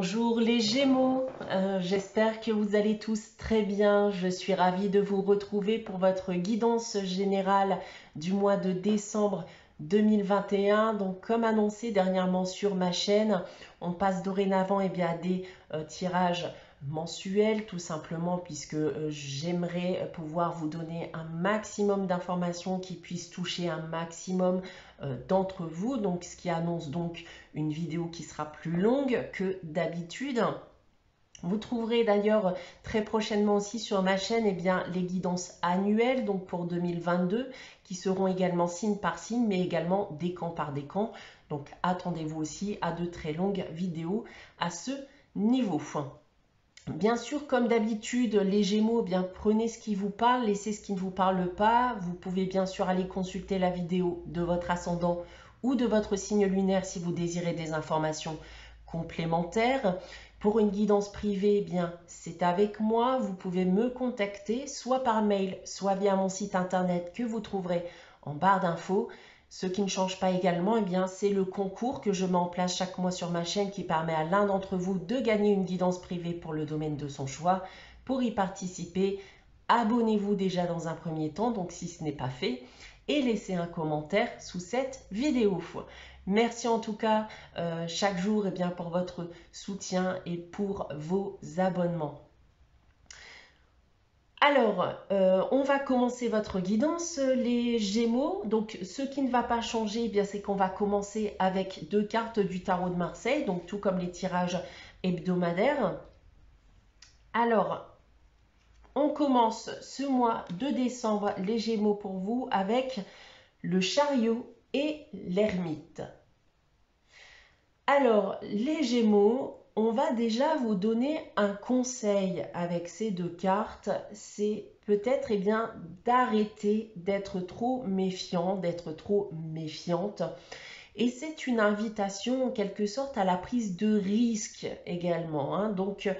Bonjour les Gémeaux, j'espère que vous allez tous très bien. Je suis ravie de vous retrouver pour votre guidance générale du mois de décembre 2021. Donc comme annoncé dernièrement sur ma chaîne, on passe dorénavant à des tirages mensuels tout simplement puisque j'aimerais pouvoir vous donner un maximum d'informations qui puissent toucher un maximum d'entre vous, donc ce qui annonce donc une vidéo qui sera plus longue que d'habitude. Vous trouverez d'ailleurs très prochainement aussi sur ma chaîne les guidances annuelles donc pour 2022 qui seront également signe par signe mais également décan par décan. Donc attendez-vous aussi à de très longues vidéos à ce niveau. Bien sûr, comme d'habitude, les Gémeaux, prenez ce qui vous parle, laissez ce qui ne vous parle pas. Vous pouvez bien sûr aller consulter la vidéo de votre ascendant ou de votre signe lunaire si vous désirez des informations complémentaires. Pour une guidance privée, c'est avec moi. Vous pouvez me contacter soit par mail, soit via mon site internet que vous trouverez en barre d'infos. Ce qui ne change pas également, c'est le concours que je mets en place chaque mois sur ma chaîne qui permet à l'un d'entre vous de gagner une guidance privée pour le domaine de son choix. Pour y participer, abonnez-vous déjà dans un premier temps, donc si ce n'est pas fait, et laissez un commentaire sous cette vidéo. Merci en tout cas chaque jour pour votre soutien et pour vos abonnements. Alors, on va commencer votre guidance, les Gémeaux. Donc, ce qui ne va pas changer, c'est qu'on va commencer avec 2 cartes du tarot de Marseille, donc tout comme les tirages hebdomadaires. Alors, on commence ce mois de décembre, les Gémeaux pour vous, avec le chariot et l'ermite. Alors, les Gémeaux, on va déjà vous donner un conseil avec ces 2 cartes, c'est peut-être d'arrêter d'être trop méfiant, d'être trop méfiante. Et c'est une invitation en quelque sorte à la prise de risque également. Donc,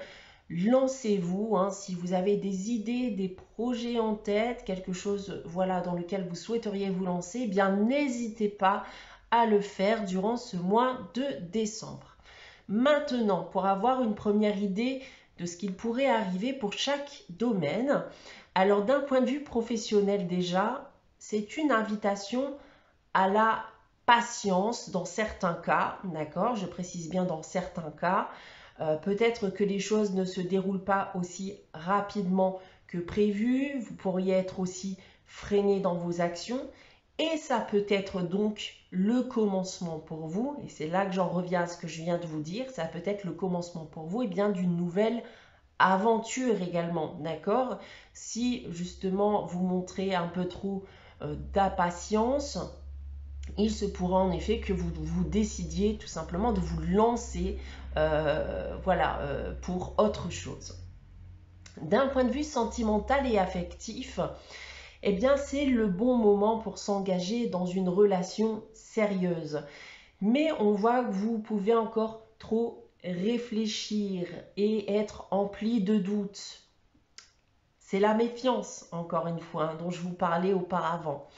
lancez-vous. Si vous avez des idées, des projets en tête, quelque chose dans lequel vous souhaiteriez vous lancer, n'hésitez pas à le faire durant ce mois de décembre. Maintenant, pour avoir une première idée de ce qu'il pourrait arriver pour chaque domaine, alors d'un point de vue professionnel déjà, c'est une invitation à la patience dans certains cas, d'accord? Je précise bien dans certains cas. Peut-être que les choses ne se déroulent pas aussi rapidement que prévu. Vous pourriez être aussi freiné dans vos actions. Et ça peut être donc le commencement pour vous, et c'est là que j'en reviens à ce que je viens de vous dire, ça peut être le commencement pour vous d'une nouvelle aventure également, d'accord? Si justement vous montrez un peu trop d'impatience, il se pourra en effet que vous décidiez tout simplement de vous lancer pour autre chose. D'un point de vue sentimental et affectif, c'est le bon moment pour s'engager dans une relation sérieuse. Mais on voit que vous pouvez encore trop réfléchir et être empli de doutes. C'est la méfiance, encore une fois, dont je vous parlais auparavant.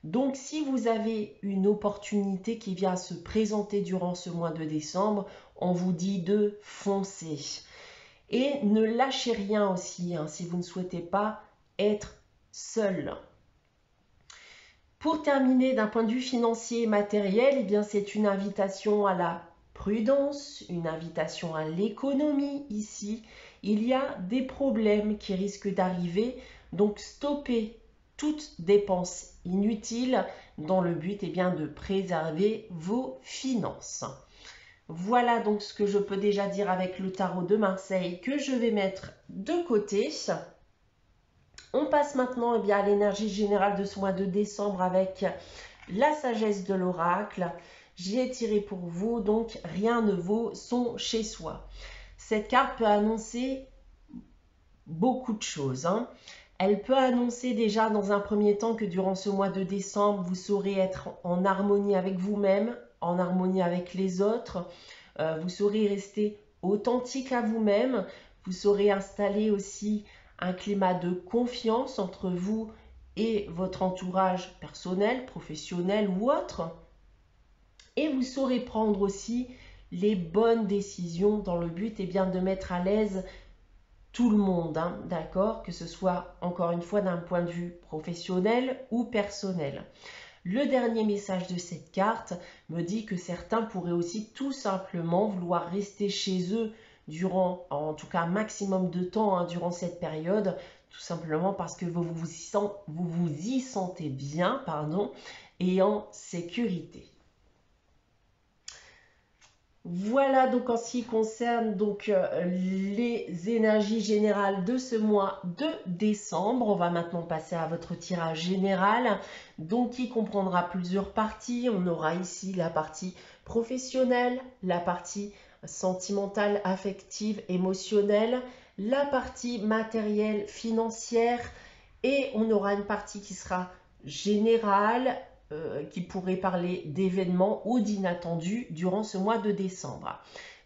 Donc, si vous avez une opportunité qui vient se présenter durant ce mois de décembre, on vous dit de foncer. Et ne lâchez rien aussi, si vous ne souhaitez pas être seul. Pour terminer, d'un point de vue financier et matériel, c'est une invitation à la prudence, une invitation à l'économie ici. Il y a des problèmes qui risquent d'arriver, donc stoppez toute dépense inutile dans le but de préserver vos finances. Voilà donc ce que je peux déjà dire avec le tarot de Marseille que je vais mettre de côté. On passe maintenant à l'énergie générale de ce mois de décembre avec la sagesse de l'oracle. J'ai tiré pour vous, donc rien ne vaut son chez soi. Cette carte peut annoncer beaucoup de choses. Elle peut annoncer déjà dans un premier temps que durant ce mois de décembre, vous saurez être en harmonie avec vous-même, en harmonie avec les autres. Vous saurez rester authentique à vous-même. Vous saurez installer aussi un climat de confiance entre vous et votre entourage personnel, professionnel ou autre. Et vous saurez prendre aussi les bonnes décisions dans le but de mettre à l'aise tout le monde, hein, d'accord? Que ce soit encore une fois d'un point de vue professionnel ou personnel. Le dernier message de cette carte me dit que certains pourraient aussi tout simplement vouloir rester chez eux durant, en tout cas un maximum de temps, hein, durant cette période, tout simplement parce que vous vous y sentez bien, pardon, et en sécurité. Voilà donc en ce qui concerne les énergies générales de ce mois de décembre. On va maintenant passer à votre tirage général, donc qui comprendra plusieurs parties. On aura ici la partie professionnelle, la partie sentimentale, affective, émotionnelle, la partie matérielle, financière, et on aura une partie qui sera générale, qui pourrait parler d'événements ou d'inattendus durant ce mois de décembre.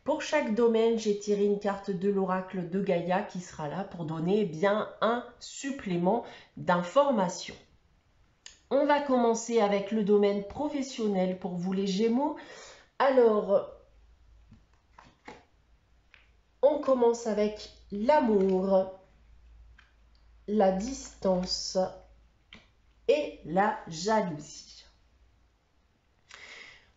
Pour chaque domaine, j'ai tiré une carte de l'oracle de Gaïa qui sera là pour donner bien un supplément d'informations. On va commencer avec le domaine professionnel pour vous les Gémeaux. Alors, on commence avec l'amour, la distance et la jalousie.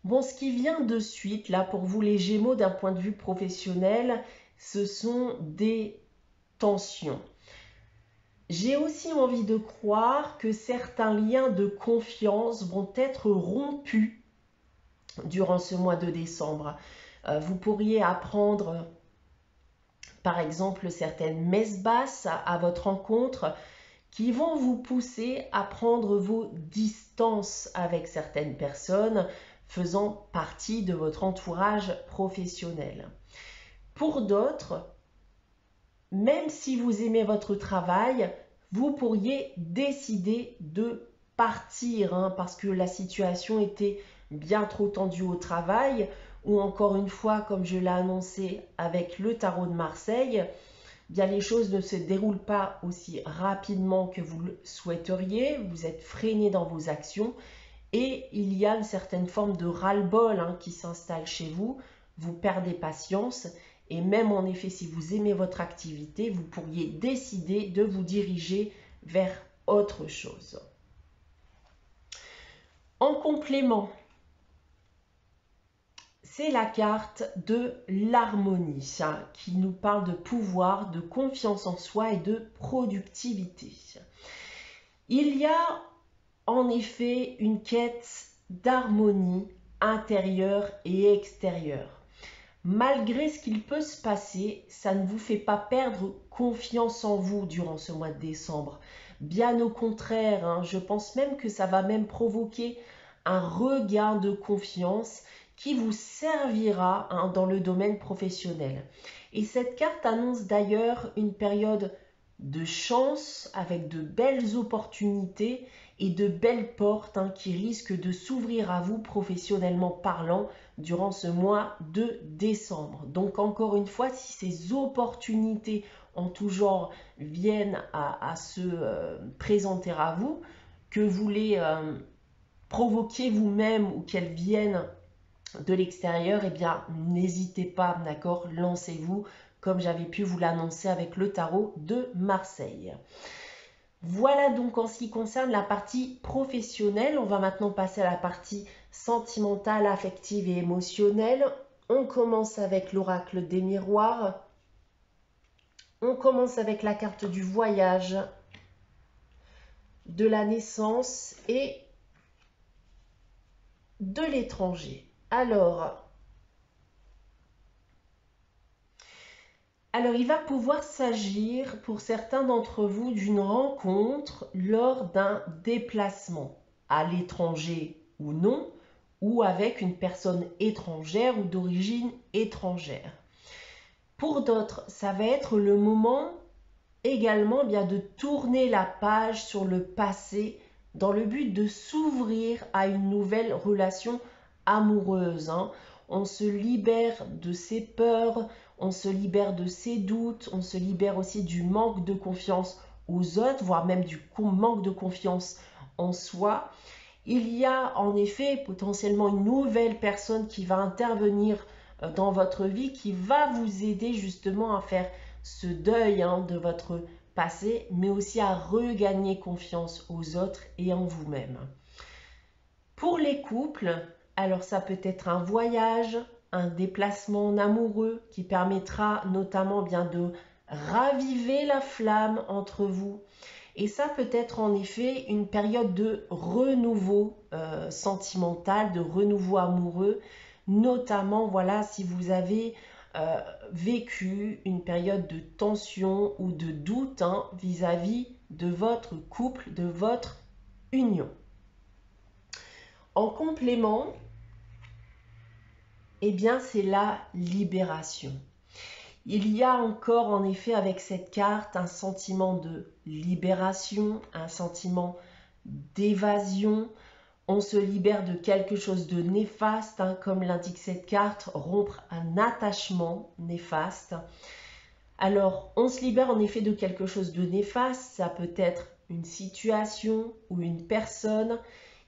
Bon, ce qui vient de suite, là, pour vous les Gémeaux, d'un point de vue professionnel, ce sont des tensions. J'ai aussi envie de croire que certains liens de confiance vont être rompus durant ce mois de décembre. Vous pourriez apprendre, par exemple, certaines messes basses à votre rencontre qui vont vous pousser à prendre vos distances avec certaines personnes faisant partie de votre entourage professionnel. Pour d'autres, même si vous aimez votre travail, vous pourriez décider de partir parce que la situation était bien trop tendue au travail, ou encore une fois, comme je l'ai annoncé avec le tarot de Marseille, bien les choses ne se déroulent pas aussi rapidement que vous le souhaiteriez, vous êtes freiné dans vos actions et il y a une certaine forme de ras-le-bol qui s'installe chez vous, vous perdez patience et même en effet si vous aimez votre activité, vous pourriez décider de vous diriger vers autre chose. En complément, c'est la carte de l'harmonie qui nous parle de pouvoir, de confiance en soi et de productivité. Il y a en effet une quête d'harmonie intérieure et extérieure. Malgré ce qu'il peut se passer, ça ne vous fait pas perdre confiance en vous durant ce mois de décembre. Bien au contraire, je pense même que ça va même provoquer un regain de confiance qui vous servira dans le domaine professionnel. Et cette carte annonce d'ailleurs une période de chance avec de belles opportunités et de belles portes qui risquent de s'ouvrir à vous professionnellement parlant durant ce mois de décembre. Donc encore une fois, si ces opportunités en tout genre viennent à se présenter à vous, que vous les provoquiez vous-même ou qu'elles viennent de l'extérieur, eh bien n'hésitez pas, d'accord, lancez-vous comme j'avais pu vous l'annoncer avec le tarot de Marseille. Voilà donc en ce qui concerne la partie professionnelle. On va maintenant passer à la partie sentimentale, affective et émotionnelle. On commence avec l'oracle des miroirs. On commence avec la carte du voyage, de la naissance et de l'étranger. Alors, il va pouvoir s'agir pour certains d'entre vous d'une rencontre lors d'un déplacement à l'étranger ou non, ou avec une personne étrangère ou d'origine étrangère. Pour d'autres, ça va être le moment également de tourner la page sur le passé dans le but de s'ouvrir à une nouvelle relation amoureuse. On se libère de ses peurs, on se libère de ses doutes, on se libère aussi du manque de confiance aux autres, voire même du manque de confiance en soi. Il y a en effet potentiellement une nouvelle personne qui va intervenir dans votre vie qui va vous aider justement à faire ce deuil de votre passé, mais aussi à regagner confiance aux autres et en vous-même. Pour les couples, alors ça peut être un voyage, un déplacement en amoureux qui permettra notamment bien de raviver la flamme entre vous. Et ça peut être en effet une période de renouveau sentimental, de renouveau amoureux, notamment voilà si vous avez vécu une période de tension ou de doute vis-à-vis de votre couple, de votre union. En complément, eh bien c'est la libération. Il y a encore en effet avec cette carte un sentiment de libération, un sentiment d'évasion. On se libère de quelque chose de néfaste, comme l'indique cette carte, rompre un attachement néfaste. Alors, on se libère en effet de quelque chose de néfaste, ça peut être une situation ou une personne.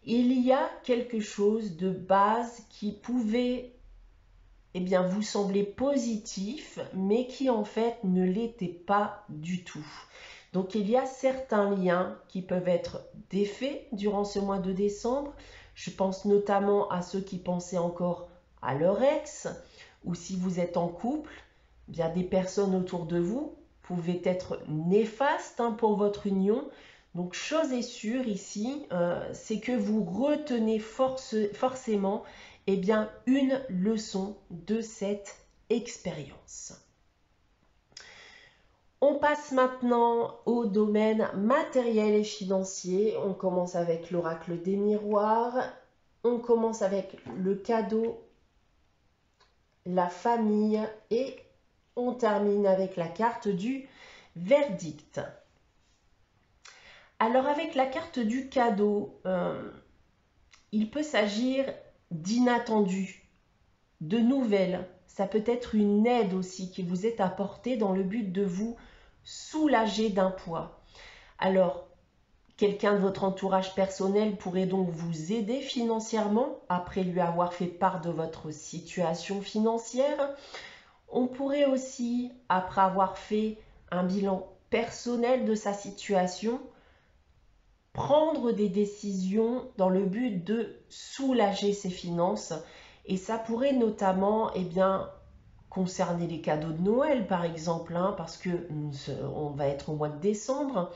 Il y a quelque chose de base qui pouvait vous sembler positif, mais qui en fait ne l'était pas du tout. Donc il y a certains liens qui peuvent être défaits durant ce mois de décembre. Je pense notamment à ceux qui pensaient encore à leur ex, ou si vous êtes en couple, bien des personnes autour de vous pouvaient être néfastes pour votre union. Donc chose est sûre ici, c'est que vous retenez forcément une leçon de cette expérience. On passe maintenant au domaine matériel et financier. On commence avec l'oracle des miroirs. On commence avec le cadeau, la famille et on termine avec la carte du verdict. Alors avec la carte du cadeau, il peut s'agir d'inattendus, de nouvelles. Ça peut être une aide aussi qui vous est apportée dans le but de vous soulager d'un poids. Alors, quelqu'un de votre entourage personnel pourrait donc vous aider financièrement après lui avoir fait part de votre situation financière. On pourrait aussi, après avoir fait un bilan personnel de sa situation, prendre des décisions dans le but de soulager ses finances. Et ça pourrait notamment concerner les cadeaux de Noël par exemple, parce que on va être au mois de décembre.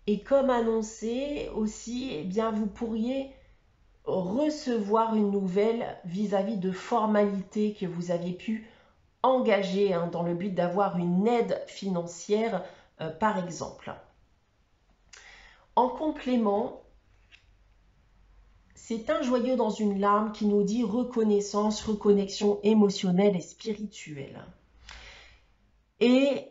Et comme annoncé aussi, vous pourriez recevoir une nouvelle vis-à-vis de formalités que vous aviez pu engager dans le but d'avoir une aide financière par exemple. En complément, c'est un joyau dans une larme qui nous dit reconnaissance, reconnexion émotionnelle et spirituelle. Et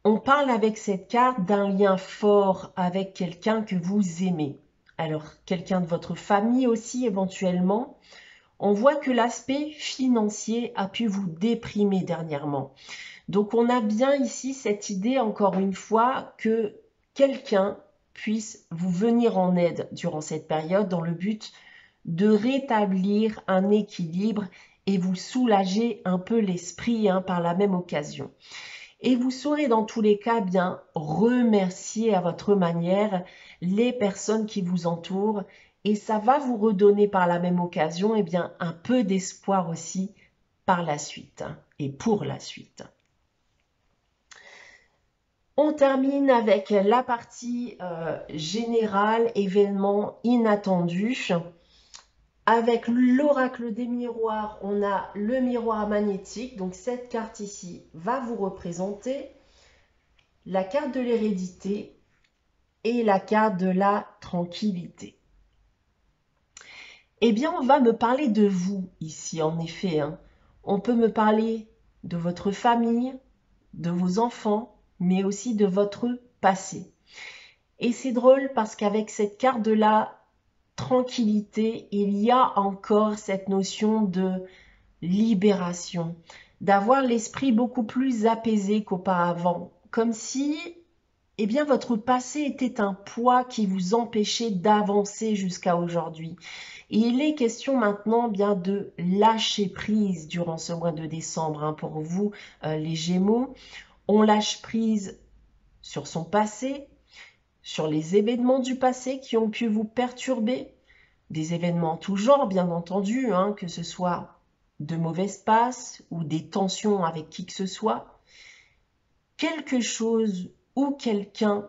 on parle avec cette carte d'un lien fort avec quelqu'un que vous aimez. Alors, quelqu'un de votre famille aussi éventuellement. On voit que l'aspect financier a pu vous déprimer dernièrement. Donc, on a bien ici cette idée, encore une fois, que quelqu'un puisse vous venir en aide durant cette période dans le but de rétablir un équilibre et vous soulager un peu l'esprit par la même occasion. Et vous saurez dans tous les cas bien remercier à votre manière les personnes qui vous entourent et ça va vous redonner par la même occasion un peu d'espoir aussi par la suite et pour la suite. On termine avec la partie générale, événements inattendus. Avec l'oracle des miroirs, on a le miroir magnétique. Donc cette carte ici va vous représenter la carte de l'hérédité et la carte de la tranquillité. On va me parler de vous ici, en effet. On peut me parler de votre famille, de vos enfants, mais aussi de votre passé. Et c'est drôle parce qu'avec cette carte de la tranquillité, il y a encore cette notion de libération, d'avoir l'esprit beaucoup plus apaisé qu'auparavant, comme si eh bien votre passé était un poids qui vous empêchait d'avancer jusqu'à aujourd'hui. Et il est question maintenant bien de lâcher prise durant ce mois de décembre, hein, pour vous les Gémeaux. On lâche prise sur son passé, sur les événements du passé qui ont pu vous perturber, des événements en tout genre bien entendu, hein, que ce soit de mauvaises passes ou des tensions avec qui que ce soit. Quelque chose ou quelqu'un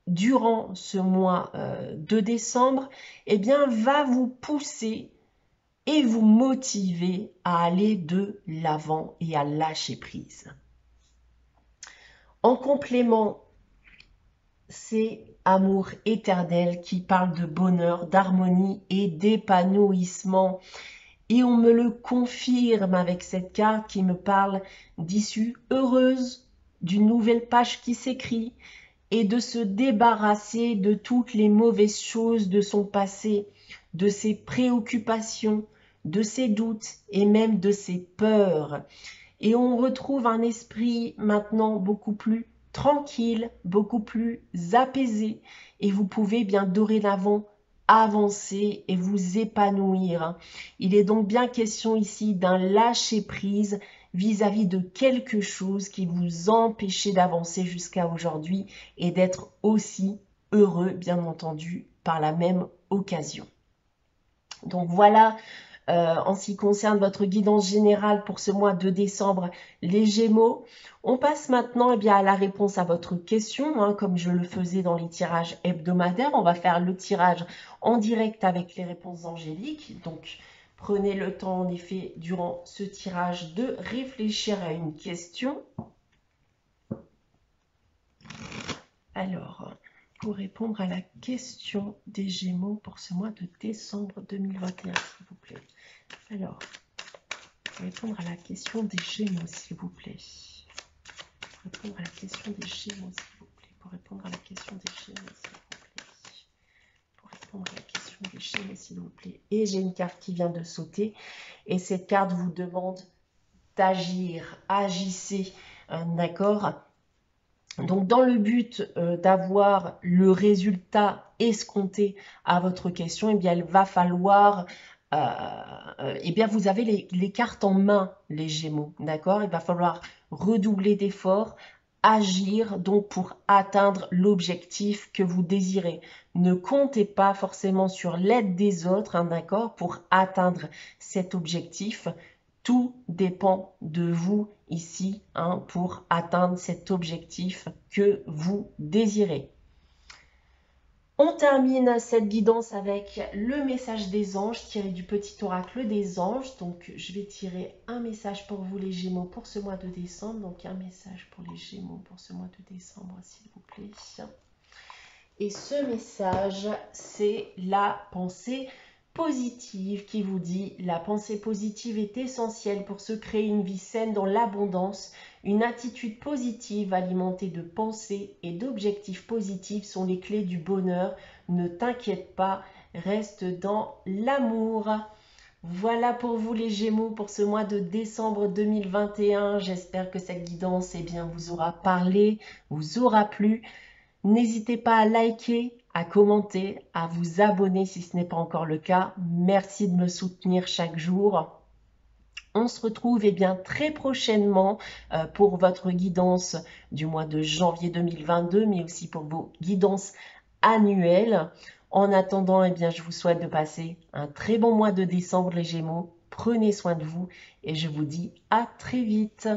durant ce mois de décembre, eh bien, va vous pousser et vous motiver à aller de l'avant et à lâcher prise. En complément, c'est amour éternel qui parle de bonheur, d'harmonie et d'épanouissement. Et on me le confirme avec cette carte qui me parle d'issue heureuse, d'une nouvelle page qui s'écrit et de se débarrasser de toutes les mauvaises choses de son passé, de ses préoccupations, de ses doutes et même de ses peurs. Et on retrouve un esprit maintenant beaucoup plus tranquille, beaucoup plus apaisé et vous pouvez bien dorénavant avancer et vous épanouir. Il est donc bien question ici d'un lâcher-prise vis-à-vis de quelque chose qui vous empêchait d'avancer jusqu'à aujourd'hui et d'être aussi heureux, bien entendu, par la même occasion. Donc voilà, en ce qui concerne votre guidance générale pour ce mois de décembre, les Gémeaux. On passe maintenant à la réponse à votre question, hein, comme je le faisais dans les tirages hebdomadaires. On va faire le tirage en direct avec les réponses angéliques. Donc, prenez le temps, en effet, durant ce tirage, de réfléchir à une question. Alors, pour répondre à la question des Gémeaux pour ce mois de décembre 2021, s'il vous plaît. Alors, pour répondre à la question des Gémeaux, s'il vous plaît. Pour répondre à la question des Gémeaux, s'il vous plaît. Pour répondre à la question des Gémeaux, s'il vous plaît. Pour répondre à la question des Gémeaux, s'il vous plaît. Et j'ai une carte qui vient de sauter. Et cette carte vous demande d'agir. Agissez, d'accord ? Donc, dans le but d'avoir le résultat escompté à votre question, eh bien, il va falloir... eh bien, vous avez les cartes en main, les Gémeaux, d'accord? Il va falloir redoubler d'efforts, agir donc pour atteindre l'objectif que vous désirez. Ne comptez pas forcément sur l'aide des autres, hein, d'accord, pour atteindre cet objectif. Tout dépend de vous ici, hein, pour atteindre cet objectif que vous désirez. On termine cette guidance avec le message des anges tiré du petit oracle des anges. Donc, je vais tirer un message pour vous les Gémeaux pour ce mois de décembre. Donc, un message pour les Gémeaux pour ce mois de décembre, s'il vous plaît. Et ce message, c'est la pensée positive qui vous dit « La pensée positive est essentielle pour se créer une vie saine dans l'abondance. Une attitude positive alimentée de pensées et d'objectifs positifs sont les clés du bonheur. Ne t'inquiète pas, reste dans l'amour. » Voilà pour vous les Gémeaux pour ce mois de décembre 2021. J'espère que cette guidance vous aura parlé, vous aura plu. N'hésitez pas à liker, à commenter, à vous abonner si ce n'est pas encore le cas. Merci de me soutenir chaque jour. On se retrouve très prochainement pour votre guidance du mois de janvier 2022, mais aussi pour vos guidances annuelles. En attendant, je vous souhaite de passer un très bon mois de décembre les Gémeaux. Prenez soin de vous et je vous dis à très vite.